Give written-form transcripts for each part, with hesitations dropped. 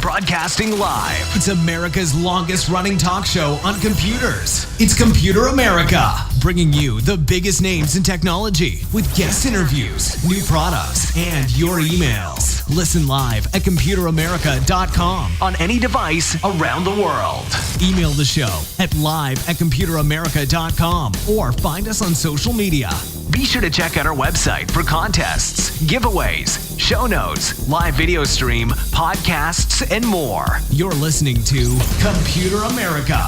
Broadcasting live. It's America's longest running talk show on computers. It's Computer America, bringing you the biggest names in technology with guest interviews, new products, and your emails. Listen live at computeramerica.com on any device around the world. Email the show at live@computeramerica.com or find us on social media. Be sure to check out our website for contests, giveaways, show notes, live video stream, podcasts, and more. You're listening to Computer America.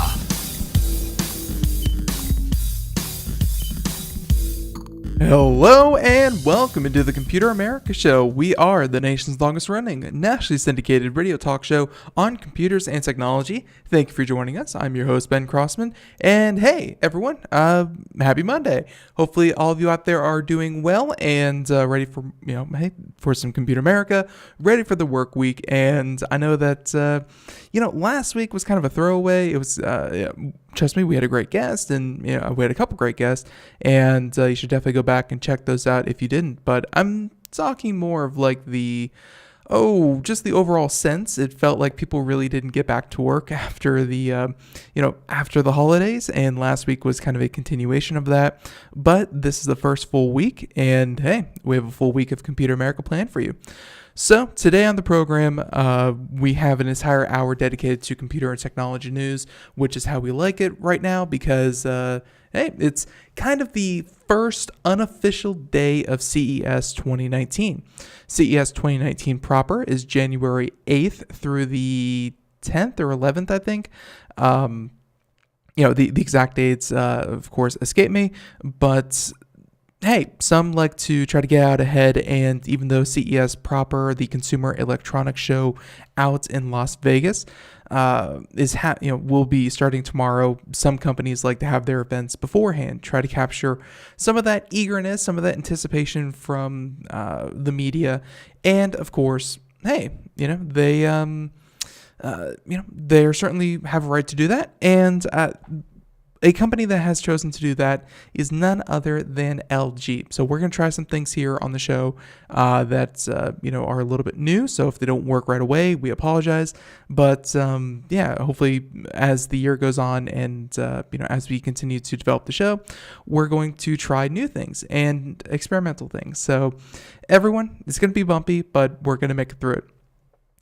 Hello and welcome into the Computer America Show. We are the nation's longest running, nationally syndicated radio talk show on computers and technology. Thank you for joining us. I'm your host, Ben Crossman. And hey, everyone, happy Monday. Hopefully all of you out there are doing well and ready for, for some Computer America, ready for the work week. And I know that, last week was kind of a throwaway. It was, trust me, we had a great guest and, we had a couple great guests, and you should definitely go back and check those out if you didn't. But I'm talking more of like just the overall sense. It felt like people really didn't get back to work after the, after the holidays, and last week was kind of a continuation of that. But this is the first full week, and hey, we have a full week of Computer America planned for you. So today on the program, we have an entire hour dedicated to computer and technology news, which is how we like it right now because, it's kind of the first unofficial day of CES 2019. CES 2019 proper is January 8th through the 10th or 11th, I think. The exact dates, of course, escape me, but hey, some like to try to get out ahead, and even though CES proper, the Consumer Electronics Show out in Las Vegas, will be starting tomorrow, some companies like to have their events beforehand, try to capture some of that eagerness, some of that anticipation from the media, and of course, hey, they certainly have a right to do that, and a company that has chosen to do that is none other than LG. So we're going to try some things here on the show that are a little bit new. So if they don't work right away, we apologize. But hopefully as the year goes on and as we continue to develop the show, we're going to try new things and experimental things. So everyone, it's going to be bumpy, but we're going to make it through it.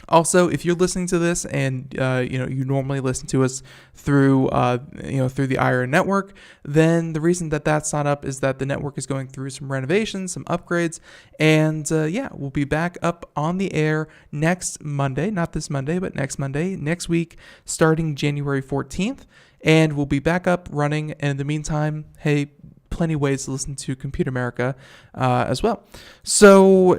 Also, if you're listening to this and you normally listen to us through through the IRA network, then the reason that that's not up is that the network is going through some renovations, some upgrades, and we'll be back up on the air next Monday, not this Monday, but next Monday, next week, starting January 14th, and we'll be back up running. And in the meantime, hey, plenty of ways to listen to Computer America as well. So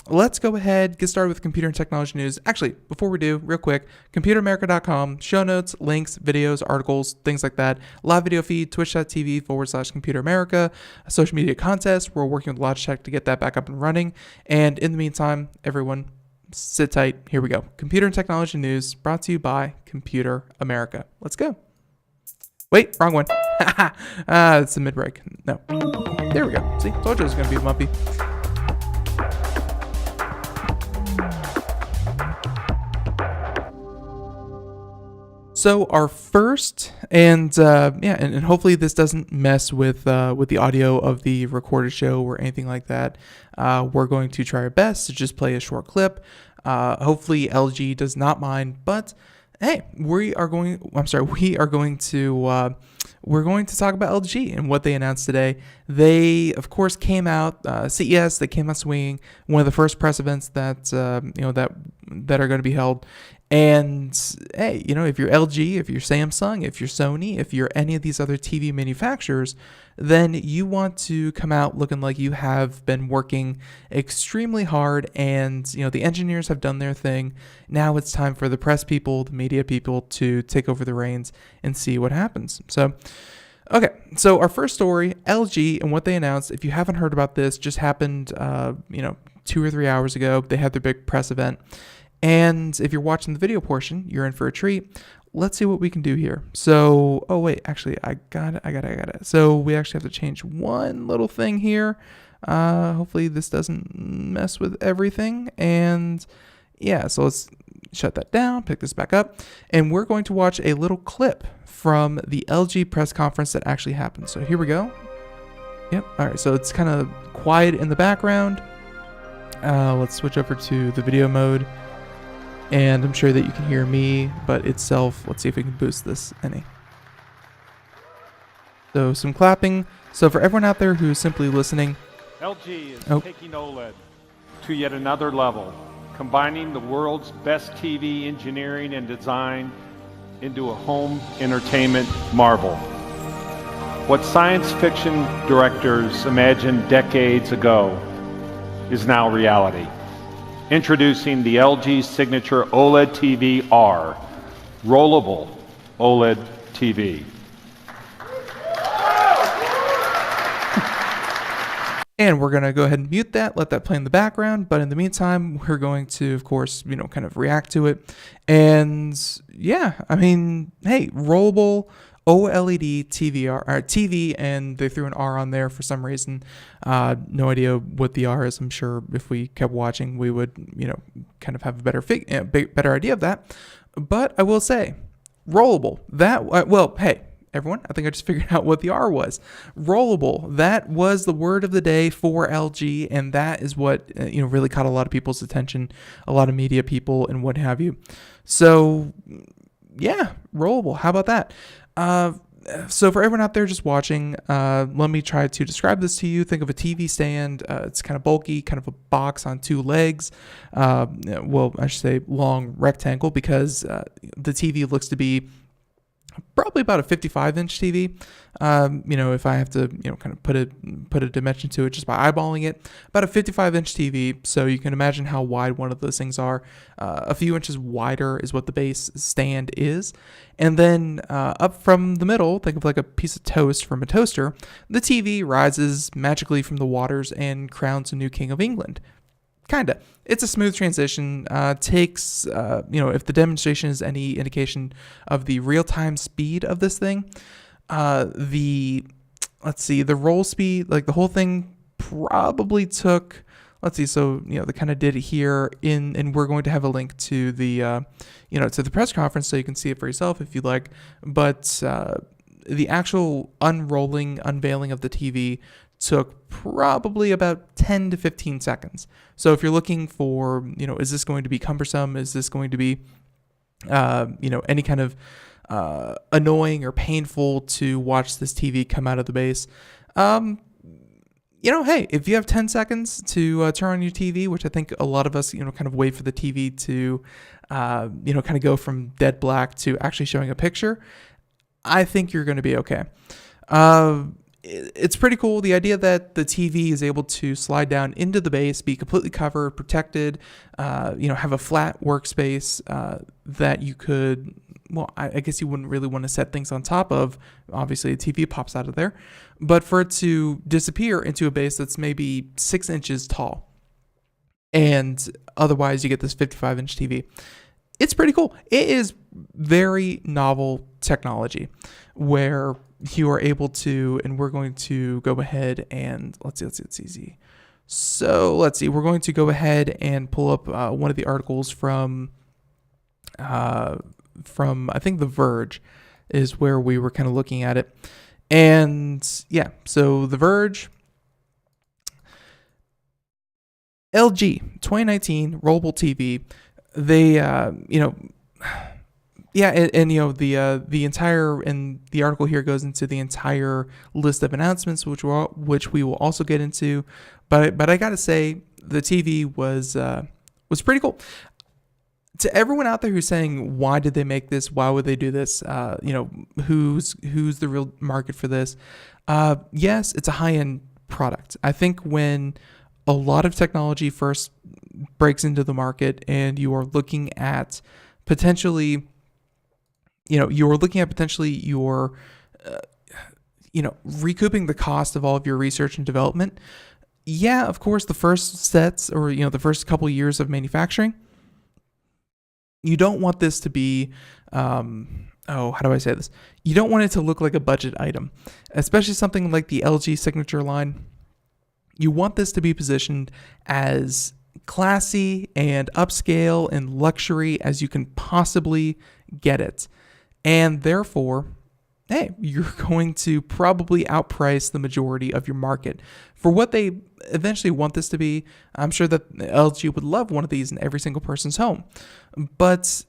let's go ahead, get started with computer and technology news. Actually, before we do, real quick, computeramerica.com, show notes, links, videos, articles, things like that. Live video feed, twitch.tv/Computer America, a social media contest. We're working with Logitech to get that back up and running. And in the meantime, everyone, sit tight. Here we go. Computer and technology news brought to you by Computer America. Let's go. Wait, wrong one. It's a mid-break. No. There we go. See, told you it was going to be bumpy. So our first, and hopefully this doesn't mess with the audio of the recorded show or anything like that. We're going to try our best to just play a short clip. Hopefully LG does not mind, but hey, we are going to we're going to talk about LG and what they announced today. They, of course, came out CES. They came out swinging, one of the first press events that that are going to be held. And hey, if you're LG, if you're Samsung, if you're Sony, if you're any of these other TV manufacturers, then you want to come out looking like you have been working extremely hard, and the engineers have done their thing. Now it's time for the press people, the media people, to take over the reins and see what happens. So so our first story, LG and what they announced. If you haven't heard about this, just happened 2 or 3 hours ago. They had their big press event. And if you're watching the video portion, you're in for a treat. Let's see what we can do here. So, I got it. So we actually have to change one little thing here. Hopefully this doesn't mess with everything. And yeah, so let's shut that down, pick this back up. And we're going to watch a little clip from the LG press conference that actually happened. So here we go. Yep. All right. So it's kind of quiet in the background. Let's switch over to the video mode. And I'm sure that you can hear me, but itself, let's see if we can boost this any. So some clapping. So for everyone out there who's simply listening, LG is taking OLED to yet another level, combining the world's best TV engineering and design into a home entertainment marvel. What science fiction directors imagined decades ago is now reality. Introducing the LG Signature OLED TV R, Rollable OLED TV. And we're going to go ahead and mute that, let that play in the background. But in the meantime, we're going to, of course, kind of react to it. And yeah, hey, Rollable OLED TV, and they threw an R on there for some reason. No idea what the R is. I'm sure if we kept watching, we would, kind of have a better idea of that. But I will say, Rollable. Hey, everyone, I think I just figured out what the R was. Rollable. That was the word of the day for LG, and that is what really caught a lot of people's attention, a lot of media people, and what have you. So, yeah, Rollable. How about that? So for everyone out there just watching, let me try to describe this to you. Think of a TV stand. It's kind of bulky, kind of a box on two legs. I should say long rectangle, because the TV looks to be probably about a 55-inch TV. If I have to, kind of put a dimension to it just by eyeballing it, about a 55-inch TV. So you can imagine how wide one of those things are. A few inches wider is what the base stand is. And then up from the middle, think of like a piece of toast from a toaster. The TV rises magically from the waters and crowns a new king of England. Kinda. It's a smooth transition. Takes, if the demonstration is any indication of the real-time speed of this thing, the roll speed, like the whole thing probably took, they kind of did it here and we're going to have a link to the, to the press conference so you can see it for yourself if you'd like. But the actual unveiling of the TV took probably about 10 to 15 seconds. So if you're looking for, is this going to be cumbersome? Is this going to be, any kind of annoying or painful to watch this TV come out of the base? Hey, if you have 10 seconds to turn on your TV, which I think a lot of us, kind of wait for the TV to, kind of go from dead black to actually showing a picture, I think you're going to be okay. It's pretty cool. The idea that the TV is able to slide down into the base, be completely covered, protected, have a flat workspace that you could, I guess you wouldn't really want to set things on top of. Obviously, a TV pops out of there. But for it to disappear into a base that's maybe 6 inches tall, and otherwise you get this 55-inch TV. It's pretty cool. It is very novel technology where you are able to, and we're going to go ahead and let's see, it's easy. So let's see, we're going to go ahead and pull up one of the articles from I think The Verge is where we were kind of looking at it. And yeah, so The Verge, LG 2019 rollable TV. They, Yeah, and the entire, and the article here goes into the entire list of announcements, which we will also get into. But I gotta say, the TV was pretty cool. To everyone out there who's saying, why did they make this? Why would they do this? Who's the real market for this? Yes, it's a high-end product. I think when a lot of technology first breaks into the market and you are looking at potentially recouping the cost of all of your research and development. Yeah, of course, the first sets or, the first couple years of manufacturing, you don't want this to be, how do I say this? You don't want it to look like a budget item, especially something like the LG Signature line. You want this to be positioned as classy and upscale and luxury as you can possibly get it. And therefore, hey, you're going to probably outprice the majority of your market. For what they eventually want this to be, I'm sure that LG would love one of these in every single person's home. But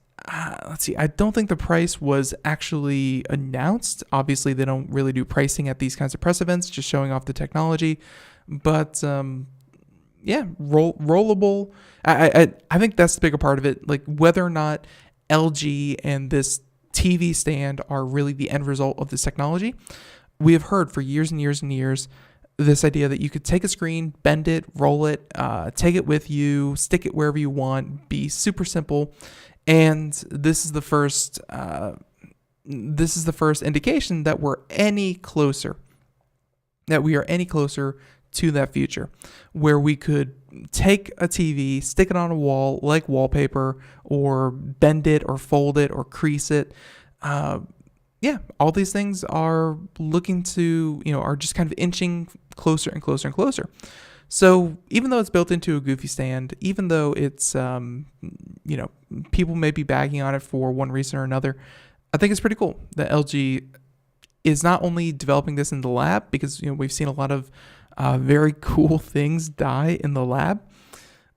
let's see, I don't think the price was actually announced. Obviously, they don't really do pricing at these kinds of press events, just showing off the technology. But rollable. I think that's the bigger part of it. Like whether or not LG and this TV stand are really the end result of this technology. We have heard for years and years and years this idea that you could take a screen, bend it, roll it, take it with you, stick it wherever you want, be super simple. And this is the first indication that we are any closer to that future, where we could take a TV, stick it on a wall like wallpaper, or bend it or fold it or crease it. All these things are looking to, are just kind of inching closer and closer and closer. So even though it's built into a goofy stand, even though it's, people may be bagging on it for one reason or another, I think it's pretty cool that LG is not only developing this in the lab, because, we've seen a lot of very cool things die in the lab,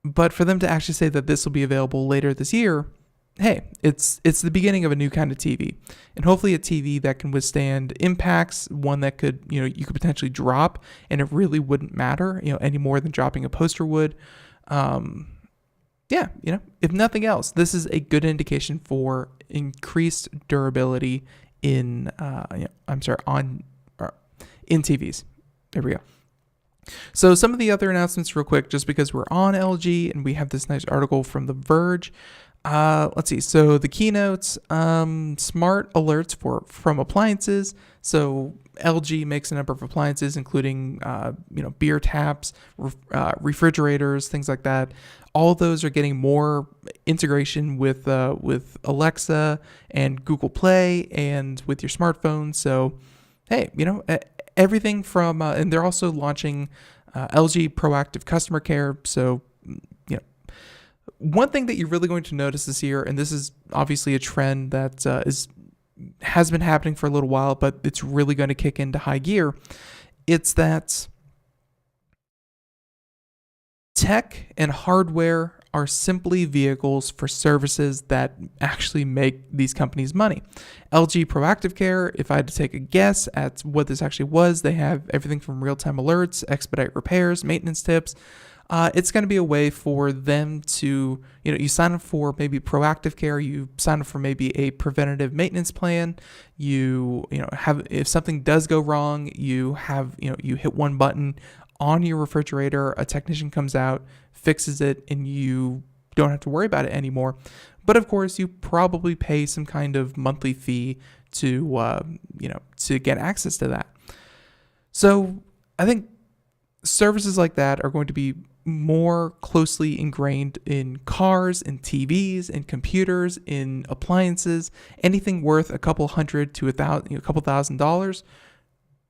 but for them to actually say that this will be available later this year, hey, it's the beginning of a new kind of TV, and hopefully a TV that can withstand impacts, one that could, you could potentially drop and it really wouldn't matter, any more than dropping a poster would. If nothing else, this is a good indication for increased durability in TVs. There we go. So some of the other announcements real quick, just because we're on LG and we have this nice article from The Verge. Let's see. So the keynotes, smart alerts from appliances. So LG makes a number of appliances, including, beer taps, refrigerators, things like that. All of those are getting more integration with Alexa and Google Play and with your smartphone. So, hey, everything from, and they're also launching LG Proactive Customer Care. So, one thing that you're really going to notice this year, and this is obviously a trend that has been happening for a little while, but it's really going to kick into high gear. It's that tech and hardware are simply vehicles for services that actually make these companies money. LG Proactive Care, if I had to take a guess at what this actually was, they have everything from real-time alerts, expedite repairs, maintenance tips. It's going to be a way for them to, you sign up for maybe proactive care, you sign up for maybe a preventative maintenance plan, you have, if something does go wrong, you have, you hit one button on your refrigerator, a technician comes out, fixes it, and you don't have to worry about it anymore. But of course, you probably pay some kind of monthly fee to, to get access to that. So I think services like that are going to be more closely ingrained in cars, in TVs, in computers, in appliances, anything worth a couple $100 to a couple $1,000.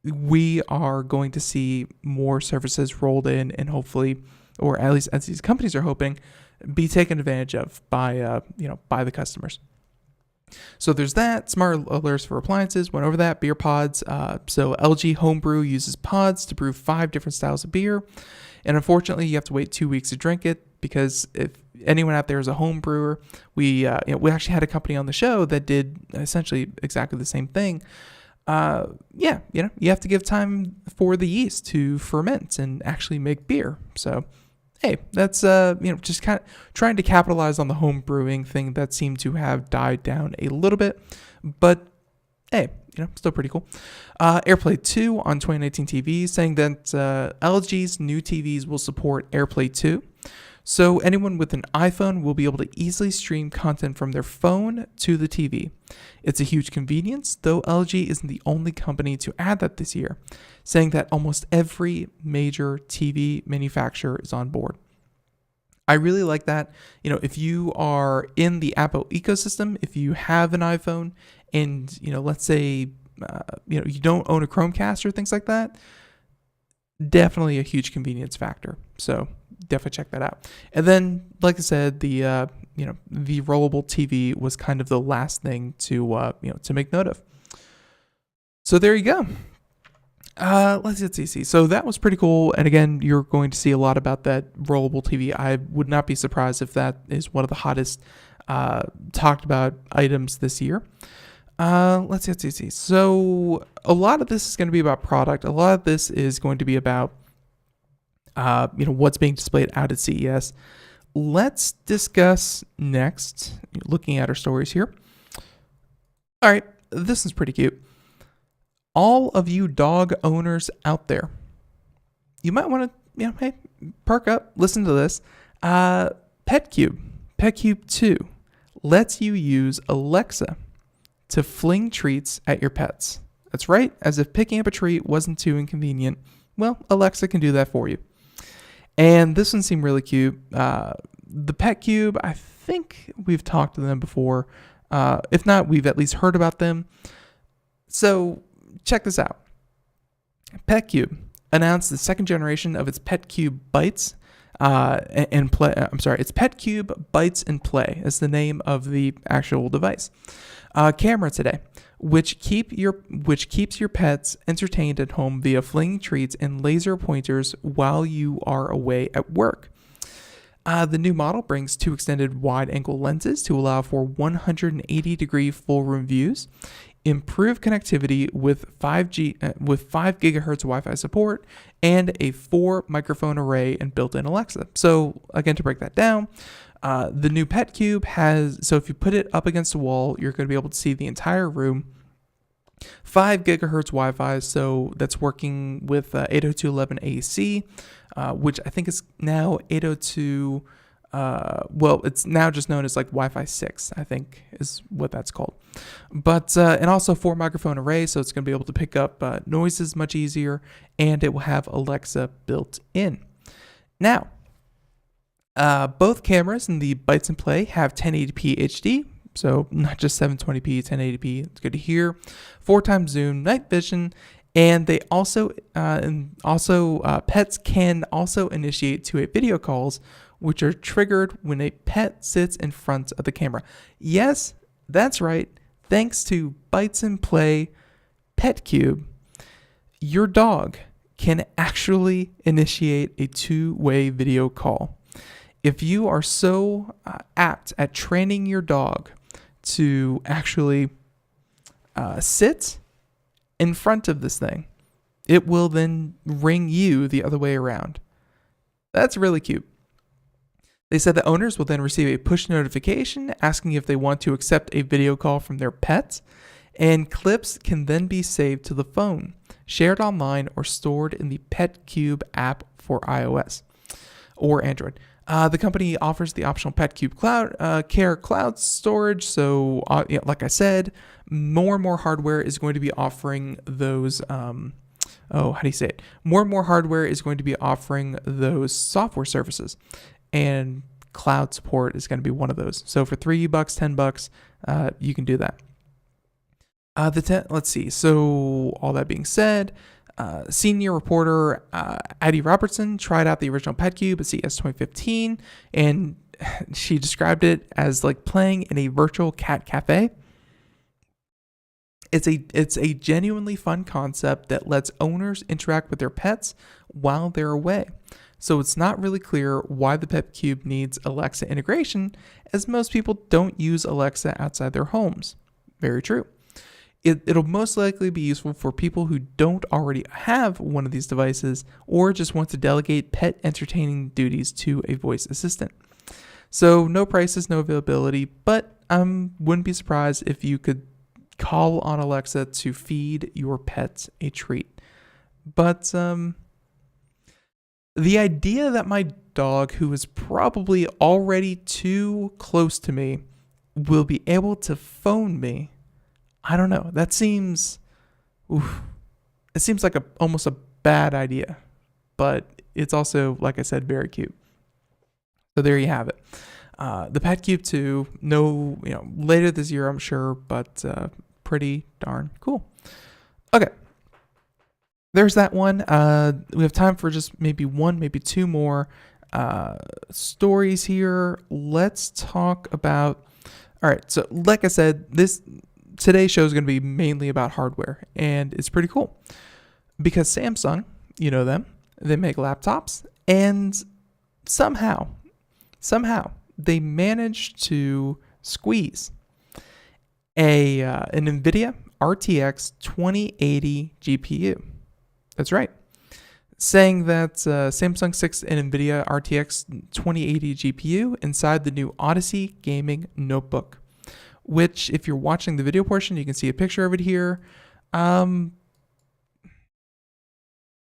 We are going to see more services rolled in, and hopefully, or at least as these companies are hoping, be taken advantage of by by the customers. So there's that. Smart alerts for appliances. Went over that. Beer pods. So LG Homebrew uses pods to brew 5 different styles of beer. And unfortunately, you have to wait 2 weeks to drink it, because if anyone out there is a home brewer, we actually had a company on the show that did essentially exactly the same thing. You have to give time for the yeast to ferment and actually make beer. So, hey, that's just kind of trying to capitalize on the home brewing thing that seemed to have died down a little bit, but hey, still pretty cool. AirPlay 2 on 2019 TVs, saying that LG's new TVs will support AirPlay 2. So anyone with an iPhone will be able to easily stream content from their phone to the TV. It's a huge convenience, though LG isn't the only company to add that this year, saying that almost every major TV manufacturer is on board. I really like that. If you are in the Apple ecosystem, if you have an iPhone and, let's say, you don't own a Chromecast or things like that, definitely a huge convenience factor. So definitely check that out. And then, like I said, the rollable TV was kind of the last thing to make note of. So there you go. Let's see. So that was pretty cool. And again, you're going to see a lot about that rollable TV. I would not be surprised if that is one of the hottest talked about items this year. Let's see. So a lot of this is going to be about product. A lot of this is going to be about, what's being displayed out at CES. Let's discuss next, looking at our stories here. All right, this is pretty cute. All of you dog owners out there, you might want to, hey, perk up, listen to this. PetCube2 lets you use Alexa to fling treats at your pets. That's right, as if picking up a treat wasn't too inconvenient. Well, Alexa can do that for you. And this one seemed really cute. The PetCube, I think we've talked to them before. If not, we've at least heard about them. So check this out. PetCube announced the second generation of its PetCube Bites and Play. It's PetCube Bites and Play is the name of the actual device. Camera today, which keeps your pets entertained at home via flinging treats and laser pointers while you are away at work. The new model brings 2 extended wide-angle lenses to allow for 180-degree full-room views, improved connectivity with 5 gigahertz Wi-Fi support, and a 4-microphone array and built-in Alexa. So again, to break that down, the new PetCube so if you put it up against a wall, you're going to be able to see the entire room. 5 gigahertz Wi-Fi, so that's working with 802.11ac, which I think is now 802. It's now just known as like Wi-Fi 6, I think is what that's called. But and also 4 microphone array, so it's going to be able to pick up noises much easier, and it will have Alexa built in. Now, both cameras in the Bites and Play have 1080p HD, so not just 720p, 1080p. It's good to hear. 4x zoom, night vision, and they also pets can also initiate 2-way video calls, which are triggered when a pet sits in front of the camera. Yes, that's right. Thanks to Bites and Play PetCube, your dog can actually initiate a 2-way video call. If you are so apt at training your dog to actually sit in front of this thing, it will then ring you the other way around. That's really cute. They said the owners will then receive a push notification asking if they want to accept a video call from their pet, and clips can then be saved to the phone, shared online, or stored in the PetCube app for iOS or Android. The company offers the optional PetCube Care Cloud storage. So, like I said, more and more hardware is going to be offering those. More and more hardware is going to be offering those software services, and cloud support is going to be one of those. So for $3, $10, you can do that. Let's see. So all that being said, senior reporter Addie Robertson tried out the original PetCube at CES 2015, and she described it as like playing in a virtual cat cafe. It's a genuinely fun concept that lets owners interact with their pets while they're away. so it's not really clear why the PetCube needs Alexa integration, as most people don't use Alexa outside their homes. Very true. It'll most likely be useful for people who don't already have one of these devices or just want to delegate pet entertaining duties to a voice assistant. So no prices, no availability, but wouldn't be surprised if you could call on Alexa to feed your pet a treat. But the idea that my dog, who is probably already too close to me, will be able to phone me, I don't know. That seems, it seems like almost a bad idea, but it's also, like I said, very cute. So there you have it. The PetCube2, later this year, I'm sure, but pretty darn cool. Okay. There's that one. We have time for just maybe one, maybe two more stories here. Let's talk about, all right. So like I said, today's show is going to be mainly about hardware, and it's pretty cool because Samsung, you know them, they make laptops, and somehow they managed to squeeze an NVIDIA RTX 2080 GPU. That's right. Saying that Samsung 6 and NVIDIA RTX 2080 GPU inside the new Odyssey gaming notebook, which if you're watching the video portion, you can see a picture of it here.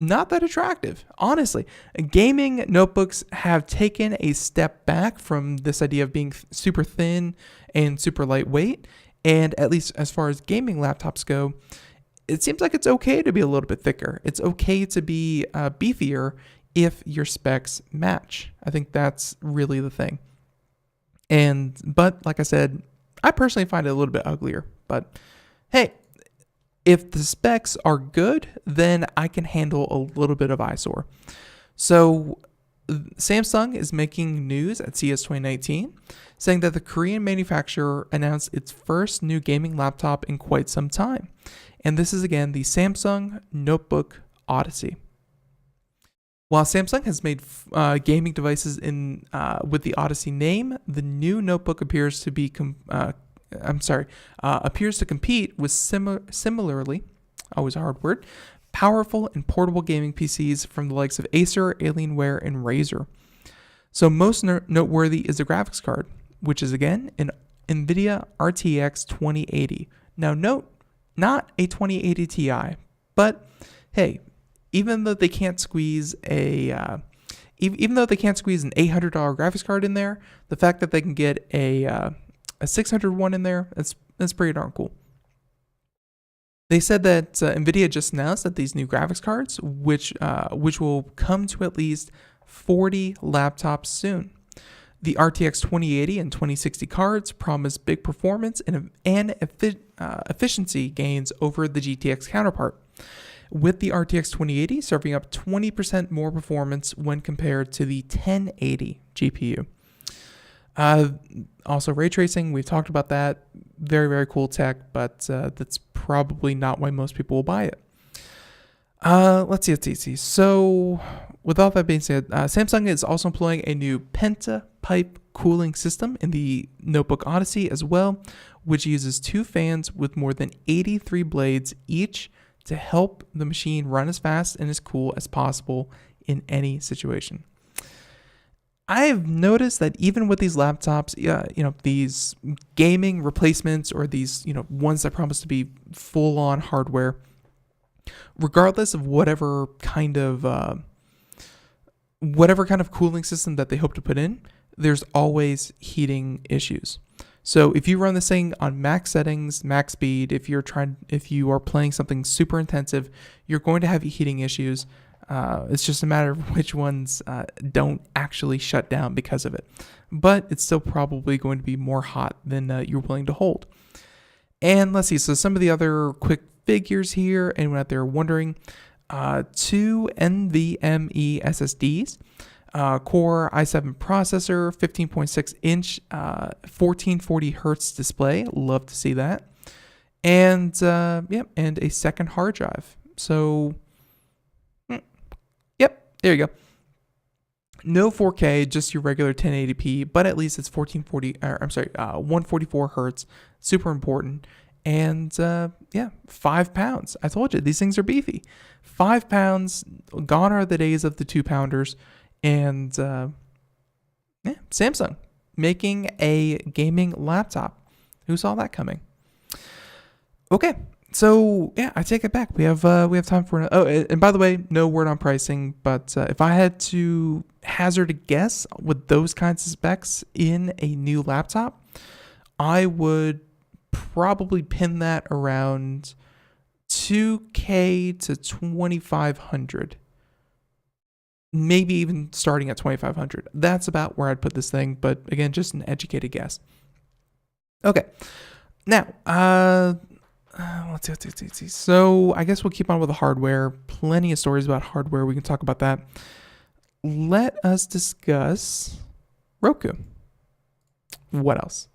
Not that attractive, honestly. Gaming notebooks have taken a step back from this idea of being super thin and super lightweight. And at least as far as gaming laptops go, it seems like it's okay to be a little bit thicker. It's okay to be beefier if your specs match. I think that's really the thing. But like I said, I personally find it a little bit uglier. But hey, if the specs are good, then I can handle a little bit of eyesore. So Samsung is making news at CES 2019, saying that the Korean manufacturer announced its first new gaming laptop in quite some time. And this is again the Samsung Notebook Odyssey. While Samsung has made gaming devices with the Odyssey name, the new notebook appears to compete with similarly, always a hard word, powerful and portable gaming PCs from the likes of Acer, Alienware, and Razer. So most noteworthy is the graphics card, which is again an NVIDIA RTX 2080. Now note, not a 2080 Ti, but hey, even though they can't squeeze an $800 graphics card in there, the fact that they can get a 600 one in there, that's pretty darn cool. They said that NVIDIA just announced that these new graphics cards, which will come to at least 40 laptops soon. The RTX 2080 and 2060 cards promise big performance and efficiency gains over the GTX counterpart, with the RTX 2080 serving up 20% more performance when compared to the 1080 GPU. Also, ray tracing, we've talked about that. Very, very cool tech, but that's probably not why most people will buy it. Let's see. So, with all that being said, Samsung is also employing a new pentapipe cooling system in the Notebook Odyssey as well, which uses two fans with more than 83 blades each to help the machine run as fast and as cool as possible in any situation. I've noticed that even with these laptops, these gaming replacements or these, ones that promise to be full-on hardware, regardless of whatever kind of cooling system that they hope to put in, there's always heating issues. So if you run this thing on max settings, max speed, if you are playing something super intensive, you're going to have heating issues. It's just a matter of which ones don't actually shut down because of it. But it's still probably going to be more hot than you're willing to hold. And let's see, so some of the other quick figures here, anyone out there wondering, 2 NVMe SSDs, Core i7 processor, 15.6 inch, 1440 hertz display, love to see that, and and a second hard drive. So, there you go. No 4K, just your regular 1080p, but at least it's 144 hertz. Super important. And yeah, £5. I told you, these things are beefy. £5. Gone are the days of the 2-pounders. And yeah, Samsung making a gaming laptop. Who saw that coming? Okay. So yeah, I take it back. We have time for and by the way, no word on pricing. But if I had to hazard a guess with those kinds of specs in a new laptop, I would probably pin that around $2,000 to $2,500. Maybe even starting at $2,500. That's about where I'd put this thing. But again, just an educated guess. Okay, now let's see. So I guess we'll keep on with the hardware. Plenty of stories about hardware. We can talk about that. Let us discuss Roku. What else?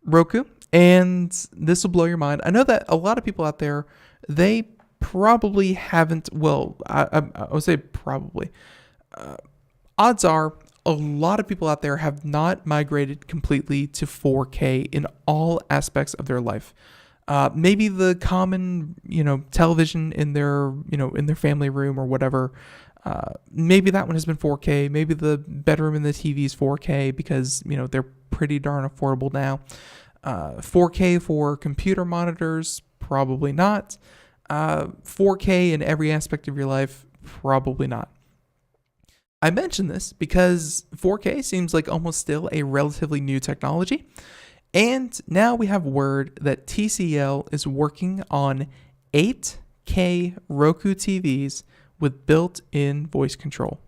Roku. And this will blow your mind. I know that a lot of people out there, they probably haven't, well, I would say probably. Odds are a lot of people out there have not migrated completely to 4K in all aspects of their life. Maybe the common, television in their family room or whatever. Maybe that one has been 4K. Maybe the bedroom and the TV is 4K because, they're pretty darn affordable now. 4K for computer monitors, probably not. 4K in every aspect of your life, probably not. I mention this because 4K seems like almost still a relatively new technology. And now we have word that TCL is working on 8K Roku TVs with built-in voice control,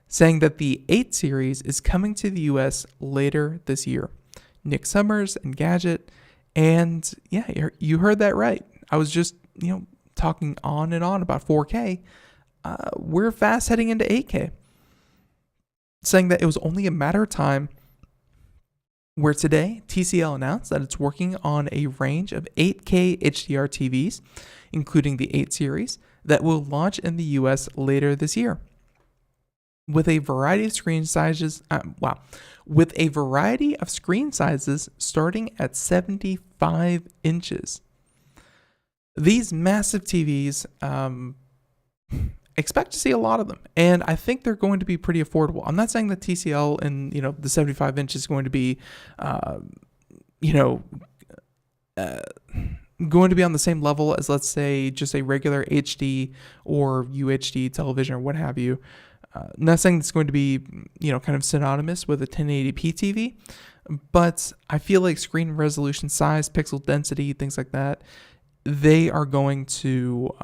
saying that the 8 series is coming to the US later this year. Nick Summers and Gadget, and yeah, you heard that right. I was just, talking on and on about 4K. We're fast heading into 8K, saying that it was only a matter of time where today TCL announced that it's working on a range of 8K HDR TVs, including the 8 series, that will launch in the US later this year. With a variety of screen sizes, starting at 75 inches. These massive TVs, expect to see a lot of them, and I think they're going to be pretty affordable. I'm not saying that TCL and the 75 inch is going to be, going to be on the same level as, let's say, just a regular HD or UHD television or what have you. Not saying it's going to be, kind of synonymous with a 1080p TV, but I feel like screen resolution, size, pixel density, things like that, they are going to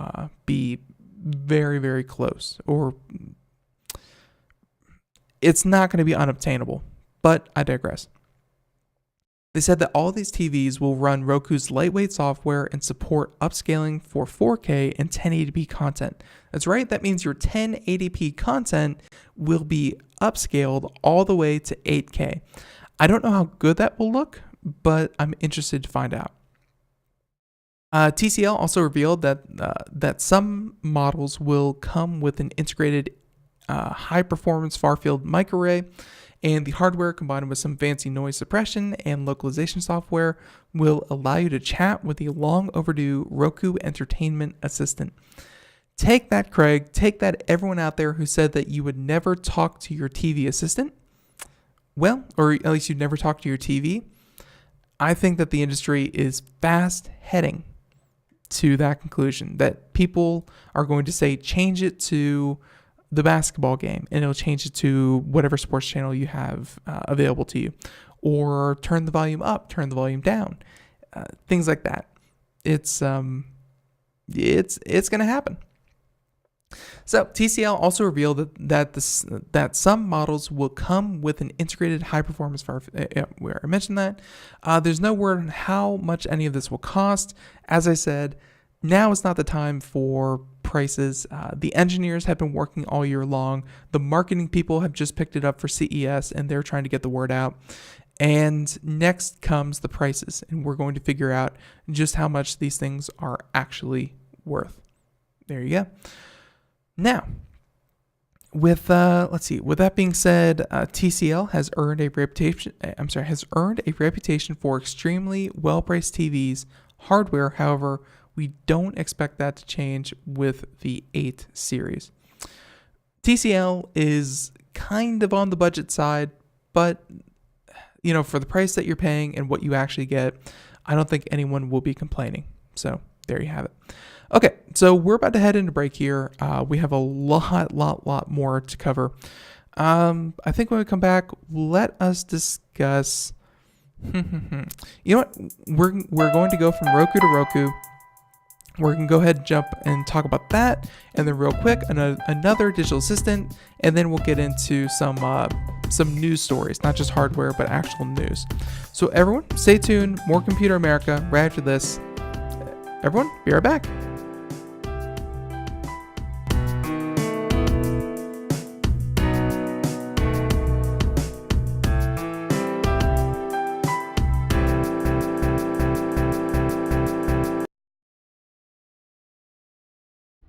be very, very close, or it's not going to be unobtainable, but I digress. They said that all these TVs will run Roku's lightweight software and support upscaling for 4K and 1080p content. That's right, that means your 1080p content will be upscaled all the way to 8K. I don't know how good that will look, but I'm interested to find out. TCL also revealed that some models will come with an integrated high-performance far-field microarray, and the hardware, combined with some fancy noise suppression and localization software, will allow you to chat with the long-overdue Roku Entertainment Assistant. Take that, Craig. Take that, everyone out there who said that you would never talk to your TV assistant. Well, or at least you'd never talk to your TV. I think that the industry is fast heading to that conclusion, that people are going to say, change it to the basketball game, and it'll change it to whatever sports channel you have available to you, or turn the volume up, turn the volume down, things like that. It's going to happen. So TCL also revealed that some models will come with an integrated high-performance where I mentioned that. There's no word on how much any of this will cost. As I said, now is not the time for prices. The engineers have been working all year long. The marketing people have just picked it up for CES, and they're trying to get the word out. And next comes the prices, and we're going to figure out just how much these things are actually worth. There you go. Now, With that being said, TCL has earned a reputation for extremely well-priced TVs hardware. However, we don't expect that to change with the 8 series. TCL is kind of on the budget side, but for the price that you're paying and what you actually get, I don't think anyone will be complaining. So there you have it. Okay, so we're about to head into break here. We have a lot more to cover. I think when we come back, let us discuss. You know what? We're going to go from Roku to Roku. We're going to go ahead and jump and talk about that, and then real quick, another digital assistant, and then we'll get into some news stories, not just hardware, but actual news. So everyone, stay tuned. More Computer America right after this. Everyone, be right back.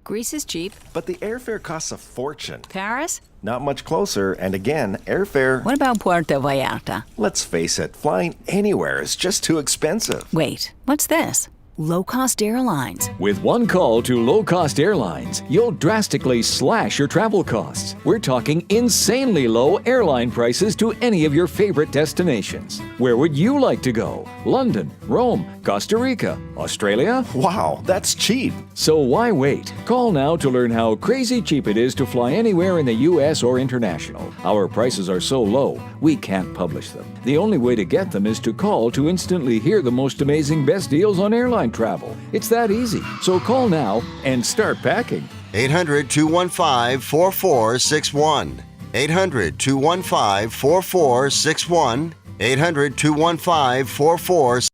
Greece is cheap. But the airfare costs a fortune. Paris? Not much closer, and again, airfare... What about Puerto Vallarta? Let's face it, flying anywhere is just too expensive. Wait, what's this? Low-cost airlines. With one call to low-cost airlines, you'll drastically slash your travel costs. We're talking insanely low airline prices to any of your favorite destinations. Where would you like to go? London, Rome, Costa Rica, Australia? Wow, that's cheap. So why wait? Call now to learn how crazy cheap it is to fly anywhere in the U.S. or international. Our prices are so low, we can't publish them. The only way to get them is to call to instantly hear the most amazing best deals on airline travel. It's that easy. So call now and start packing. 800-215-4461. 800-215-4461. 800-215-4461.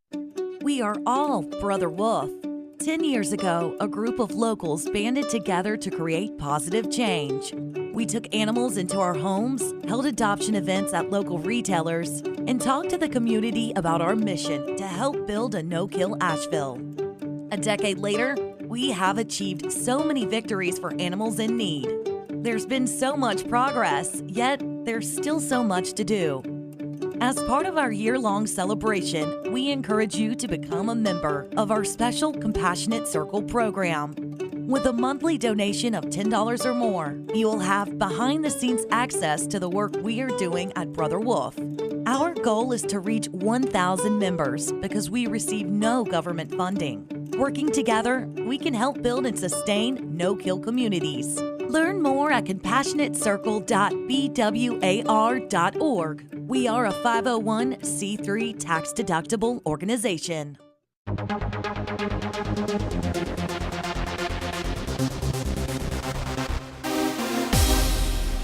We are all Brother Wolf. 10 years ago, a group of locals banded together to create positive change. We took animals into our homes, held adoption events at local retailers, and talked to the community about our mission to help build a no-kill Asheville. A decade later, we have achieved so many victories for animals in need. There's been so much progress, yet there's still so much to do. As part of our year-long celebration, we encourage you to become a member of our special Compassionate Circle program. With a monthly donation of $10 or more, you will have behind-the-scenes access to the work we are doing at Brother Wolf. Our goal is to reach 1,000 members because we receive no government funding. Working together, we can help build and sustain no-kill communities. Learn more at compassionatecircle.bwar.org. We are a 501c3 tax-deductible organization.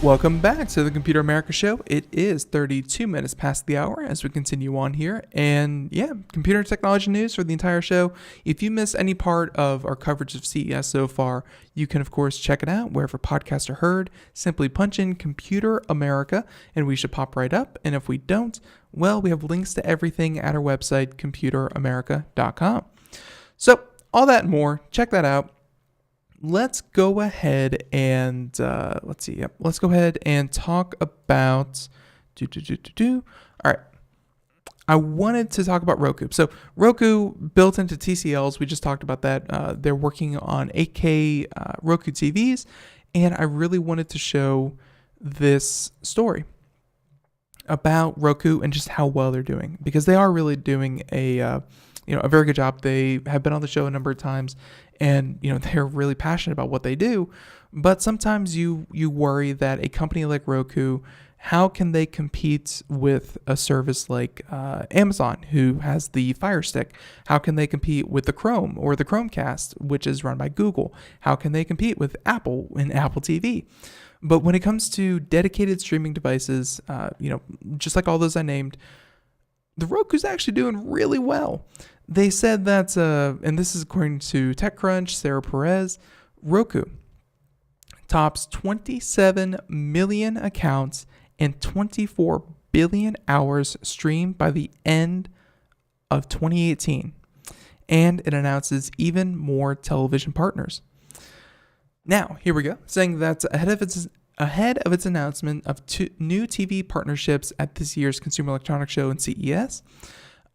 Welcome back to the Computer America Show. It is 32 minutes past the hour as we continue on here. And yeah, computer technology news for the entire show. If you miss any part of our coverage of CES so far, you can, of course, check it out wherever podcasts are heard. Simply punch in Computer America and we should pop right up. And if we don't, well, we have links to everything at our website, computeramerica.com. So all that and more, check that out. Let's go ahead and let's go ahead and talk about All right. I wanted to talk about Roku. So Roku built into TCLs. We just talked about that. They're working on 8K Roku TVs, and I really wanted to show this story about Roku and just how well they're doing, because they are really doing a very good job. They have been on the show a number of times, and they're really passionate about what they do. But sometimes you worry that a company like Roku, how can they compete with a service like Amazon, who has the Fire Stick? How can they compete with the Chrome or the Chromecast, which is run by Google? How can they compete with Apple and Apple TV? But when it comes to dedicated streaming devices, just like all those I named, the Roku's actually doing really well. They said that, and this is according to TechCrunch, Sarah Perez, Roku tops 27 million accounts and 24 billion hours streamed by the end of 2018. And it announces even more television partners. Now, here we go, saying that ahead of its ahead of its announcement of two new TV partnerships at this year's Consumer Electronics Show and CES.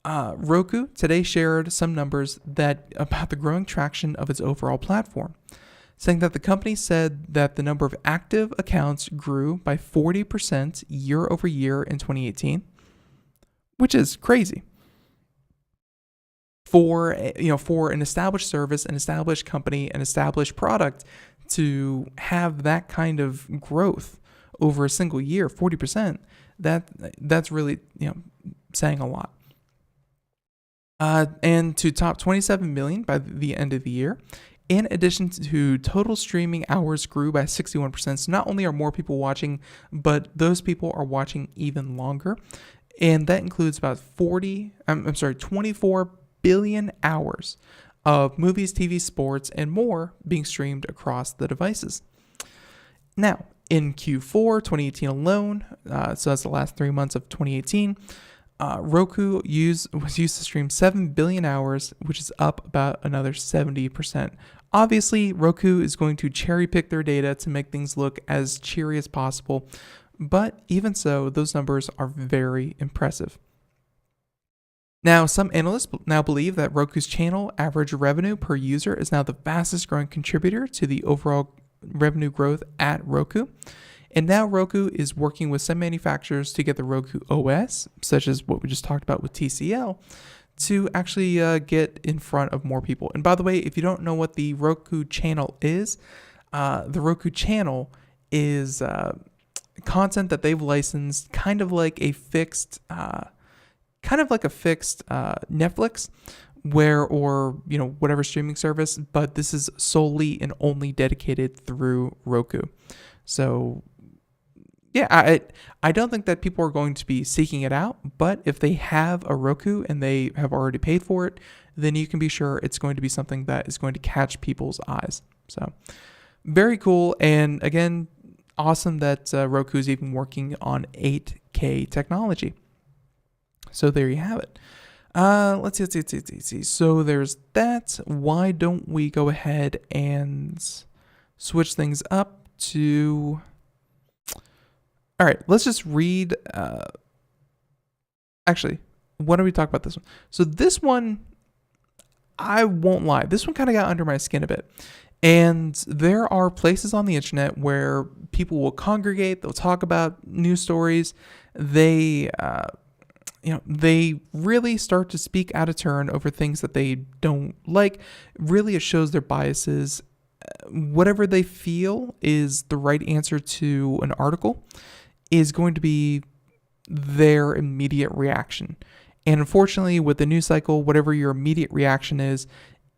Roku today shared some numbers about the growing traction of its overall platform, saying that the company said that the number of active accounts grew by 40% year over year in 2018, which is crazy. For an established service, an established company, an established product to have that kind of growth over a single year, 40%, that's really saying a lot. And to top 27 million by the end of the year. In addition to total streaming hours grew by 61%. So not only are more people watching, but those people are watching even longer. And that includes about 24 billion hours of movies, TV, sports, and more being streamed across the devices. Now, in Q4 2018 alone, so that's the last 3 months of 2018, Roku was used to stream 7 billion hours, which is up about another 70%. Obviously, Roku is going to cherry pick their data to make things look as cheery as possible, but even so, those numbers are very impressive. Now, some analysts now believe that Roku's channel average revenue per user is now the fastest growing contributor to the overall revenue growth at Roku. And now Roku is working with some manufacturers to get the Roku OS, such as what we just talked about with TCL, to actually get in front of more people. And by the way, if you don't know what the Roku channel is, the Roku channel is content that they've licensed, kind of like a fixed Netflix, whatever streaming service, but this is solely and only dedicated through Roku. So yeah, I don't think that people are going to be seeking it out, but if they have a Roku and they have already paid for it, then you can be sure it's going to be something that is going to catch people's eyes. So very cool. And again, awesome that Roku is even working on 8K technology. So there you have it. Let's see. So there's that. Why don't we go ahead and switch things up to... All right, let's just read. Actually, why don't we talk about this one? So this one, I won't lie, this one kind of got under my skin a bit. And there are places on the internet where people will congregate, they'll talk about news stories. They really start to speak out of turn over things that they don't like. Really, it shows their biases. Whatever they feel is the right answer to an article is going to be their immediate reaction. And unfortunately, with the news cycle, whatever your immediate reaction is,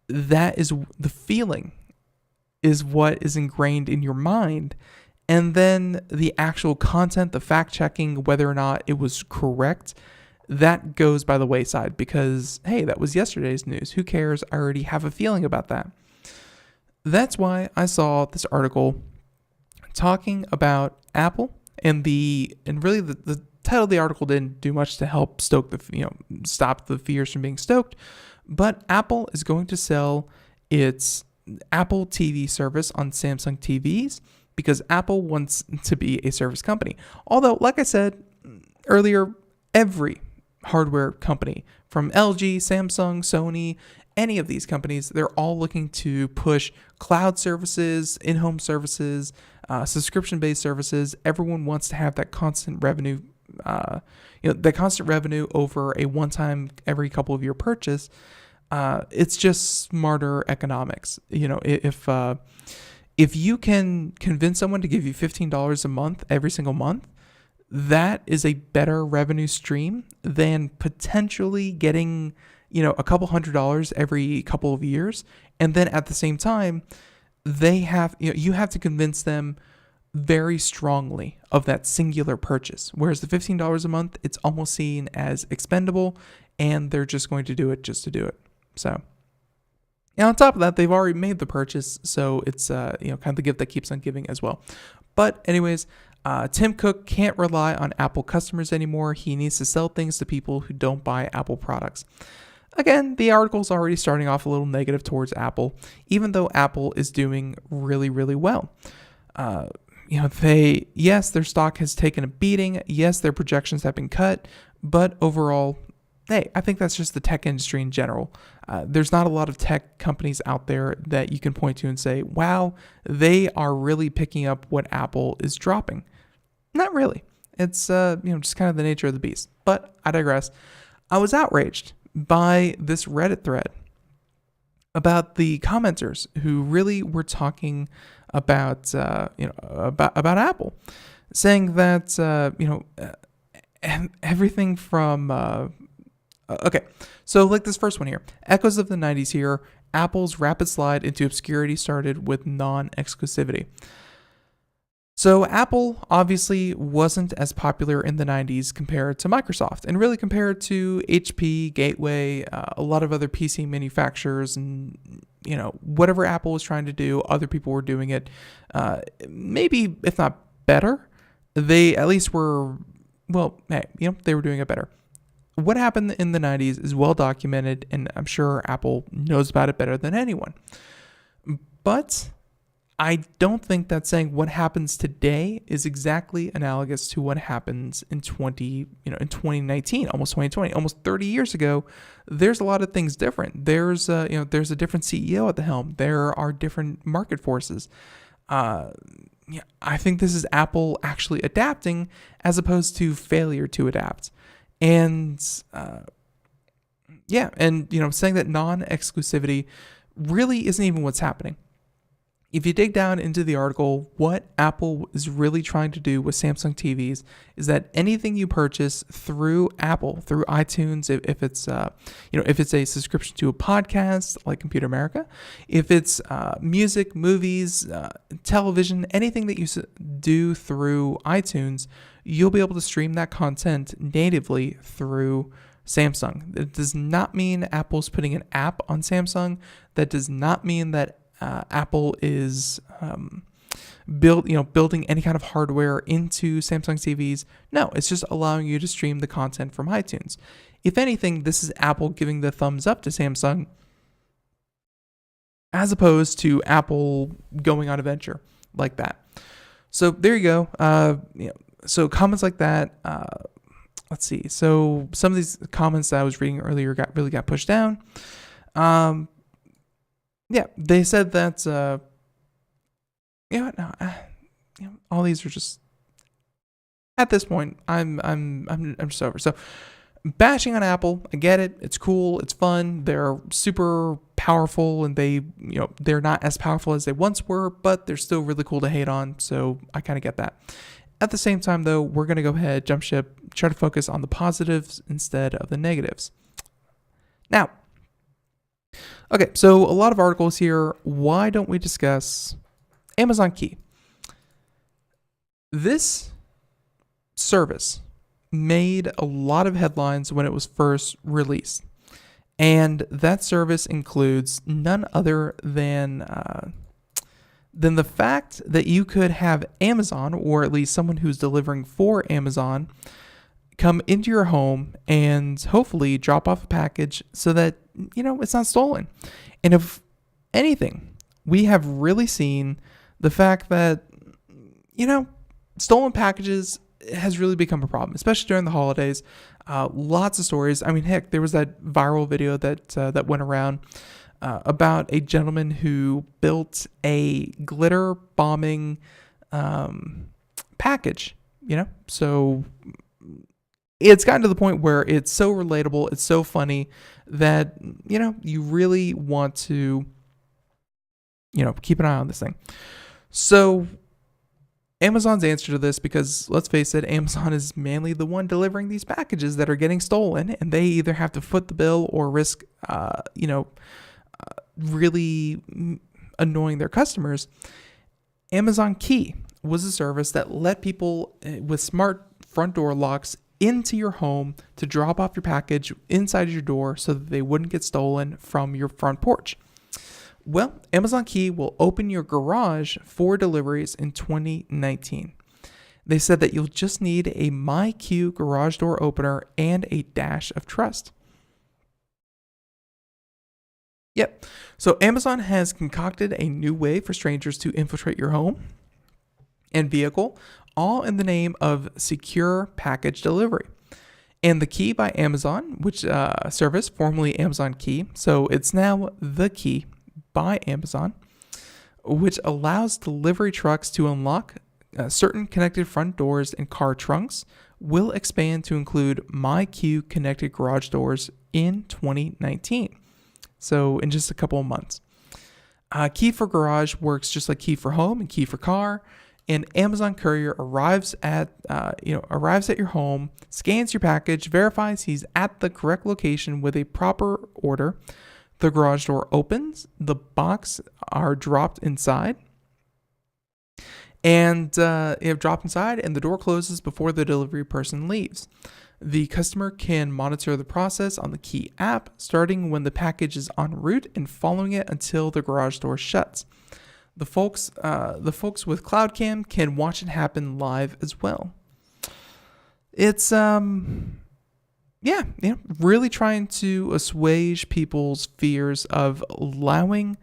that is the feeling, is what is ingrained in your mind. And then the actual content, the fact checking, whether or not it was correct, that goes by the wayside because, hey, that was yesterday's news. Who cares? I already have a feeling about that. That's why I saw this article talking about Apple, and really the title of the article didn't do much to help stop the fears from being stoked. But Apple is going to sell its Apple TV service on Samsung TVs because Apple wants to be a service company. Although, like I said earlier, every hardware company from LG, Samsung, Sony, any of these companies, they're all looking to push cloud services, in-home services, subscription-based services. Everyone wants to have that constant revenue, over a one-time, every couple of year purchase. It's just smarter economics. If you can convince someone to give you $15 a month every single month, that is a better revenue stream than potentially getting a couple $100 every couple of years. And then at the same time, you have to convince them very strongly of that singular purchase. Whereas the $15 a month, it's almost seen as expendable and they're just going to do it just to do it. So, and on top of that, they've already made the purchase. So it's, kind of the gift that keeps on giving as well. But anyways, Tim Cook can't rely on Apple customers anymore. He needs to sell things to people who don't buy Apple products. Again, the article's already starting off a little negative towards Apple, even though Apple is doing really, really well. yes, their stock has taken a beating. Yes, their projections have been cut, but overall, hey, I think that's just the tech industry in general. There's not a lot of tech companies out there that you can point to and say, wow, they are really picking up what Apple is dropping. Not really. It's, just kind of the nature of the beast. But I digress. I was outraged by this Reddit thread about the commenters who really were talking about Apple, saying that, everything from, okay, so like this first one here, echoes of the 90s here, Apple's rapid slide into obscurity started with non-exclusivity. So Apple obviously wasn't as popular in the 90s compared to Microsoft, and really compared to HP, Gateway, a lot of other PC manufacturers, and whatever Apple was trying to do, other people were doing it. Maybe if not better, they at least were. Well, hey, they were doing it better. What happened in the 90s is well documented, and I'm sure Apple knows about it better than anyone. But I don't think that saying what happens today is exactly analogous to what happens in 2019, almost 2020, almost 30 years ago. There's a lot of things different. There's a different CEO at the helm. There are different market forces. I think this is Apple actually adapting as opposed to failure to adapt. And saying that non-exclusivity really isn't even what's happening. If you dig down into the article, what Apple is really trying to do with Samsung TVs is that anything you purchase through Apple, through iTunes, if it's a subscription to a podcast like Computer America, if it's music, movies, television, anything that you do through iTunes, you'll be able to stream that content natively through Samsung. It does not mean Apple's putting an app on Samsung. That does not mean that Apple is building any kind of hardware into Samsung TVs. No, it's just allowing you to stream the content from iTunes. If anything, this is Apple giving the thumbs up to Samsung, as opposed to Apple going on a venture like that. So there you go. So comments like that. Let's see. So some of these comments that I was reading earlier got pushed down. Yeah, they said that. All these are just. At this point, I'm just over. So, bashing on Apple, I get it. It's cool. It's fun. They're super powerful, and they're not as powerful as they once were, but they're still really cool to hate on. So I kind of get that. At the same time, though, we're gonna go ahead, jump ship, try to focus on the positives instead of the negatives. Now. Okay, so a lot of articles here. Why don't we discuss Amazon Key? This service made a lot of headlines when it was first released. And that service includes none other than the fact that you could have Amazon, or at least someone who's delivering for Amazon, come into your home and hopefully drop off a package so that, it's not stolen. And if anything, we have really seen the fact that, stolen packages has really become a problem, especially during the holidays. Lots of stories. I mean, heck, there was that viral video that went around about a gentleman who built a glitter bombing package, so it's gotten to the point where it's so relatable, it's so funny that, you really want to, keep an eye on this thing. So Amazon's answer to this, because let's face it, Amazon is mainly the one delivering these packages that are getting stolen, and they either have to foot the bill or risk, really annoying their customers. Amazon Key was a service that let people with smart front door locks into your home to drop off your package inside your door so that they wouldn't get stolen from your front porch. Well, Amazon Key will open your garage for deliveries in 2019. They said that you'll just need a MyQ garage door opener and a dash of trust. Yep. So Amazon has concocted a new way for strangers to infiltrate your home. and vehicle, all in the name of secure package delivery. And the Key by Amazon, which service, formerly Amazon Key, so it's now the Key by Amazon, which allows delivery trucks to unlock certain connected front doors and car trunks, will expand to include MyQ connected garage doors in 2019. So in just a couple of months. Key for Garage works just like Key for Home and Key for Car. An Amazon courier arrives at your home, scans your package, verifies he's at the correct location with a proper order. The garage door opens, the box are dropped inside, and the door closes before the delivery person leaves. The customer can monitor the process on the Key app, starting when the package is en route and following it until the garage door shuts. The folks with CloudCam can watch it happen live as well. It's really trying to assuage people's fears of allowing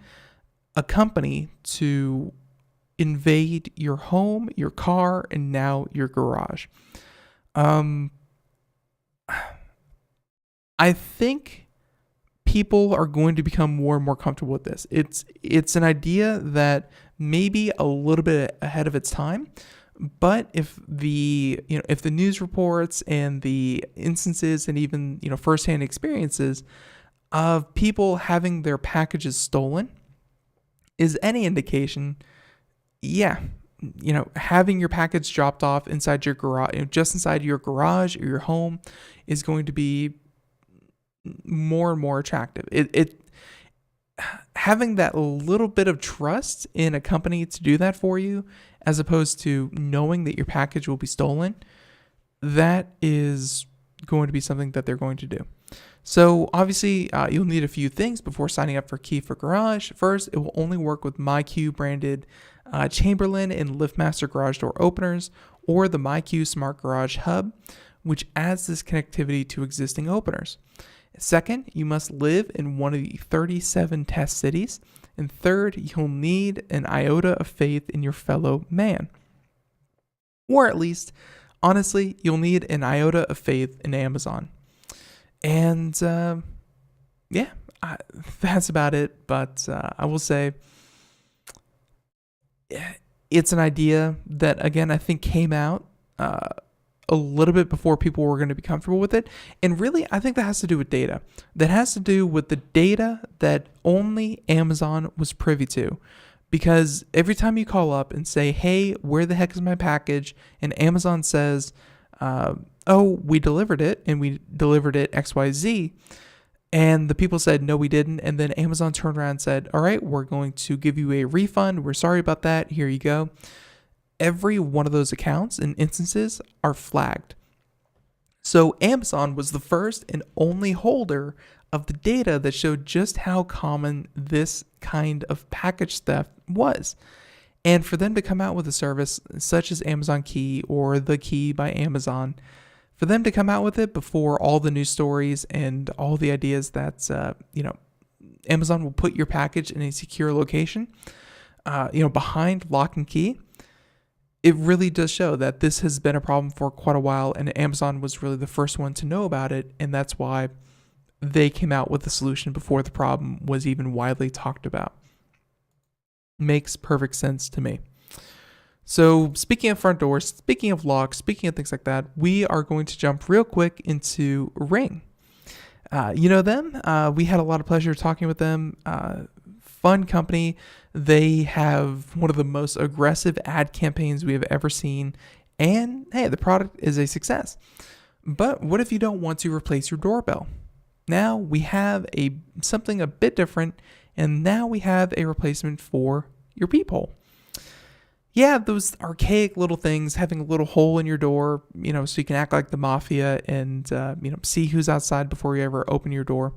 a company to invade your home, your car, and now your garage. I think people are going to become more and more comfortable with this. It's an idea that may be a little bit ahead of its time, but if the news reports and the instances and even firsthand experiences of people having their packages stolen is any indication, having your package dropped off inside your garage, just inside your garage or your home, is going to be more and more attractive. Having that little bit of trust in a company to do that for you, as opposed to knowing that your package will be stolen, that is going to be something that they're going to do. So obviously, you'll need a few things before signing up for Key for Garage. First, it will only work with MyQ branded Chamberlain and LiftMaster garage door openers, or the MyQ Smart Garage Hub, which adds this connectivity to existing openers. Second, you must live in one of the 37 test cities. And third, you'll need an iota of faith in your fellow man. Or at least, honestly, you'll need an iota of faith in Amazon. And that's about it. But I will say, it's an idea that, again, I think came out a little bit before people were going to be comfortable with it. And really, I think that has to do with data. That has to do with the data that only Amazon was privy to. Because every time you call up and say, hey, where the heck is my package? And Amazon says, we delivered it, and we delivered it XYZ. And the people said, no, we didn't. And then Amazon turned around and said, all right, we're going to give you a refund. We're sorry about that. Here you go. Every one of those accounts and instances are flagged. So Amazon was the first and only holder of the data that showed just how common this kind of package theft was. And for them to come out with a service such as Amazon Key or the Key by Amazon, for them to come out with it before all the news stories and all the ideas that, Amazon will put your package in a secure location, behind lock and key, it really does show that this has been a problem for quite a while, and Amazon was really the first one to know about it, and that's why they came out with the solution before the problem was even widely talked about. Makes perfect sense to me. So speaking of front doors, speaking of locks, speaking of things like that, we are going to jump real quick into Ring. You know them. We had a lot of pleasure talking with them. Fun company. They have one of the most aggressive ad campaigns we have ever seen. And hey, the product is a success. But what if you don't want to replace your doorbell? Now we have something a bit different, and now we have a replacement for your peephole. Yeah, those archaic little things, having a little hole in your door, so you can act like the mafia and, see who's outside before you ever open your door.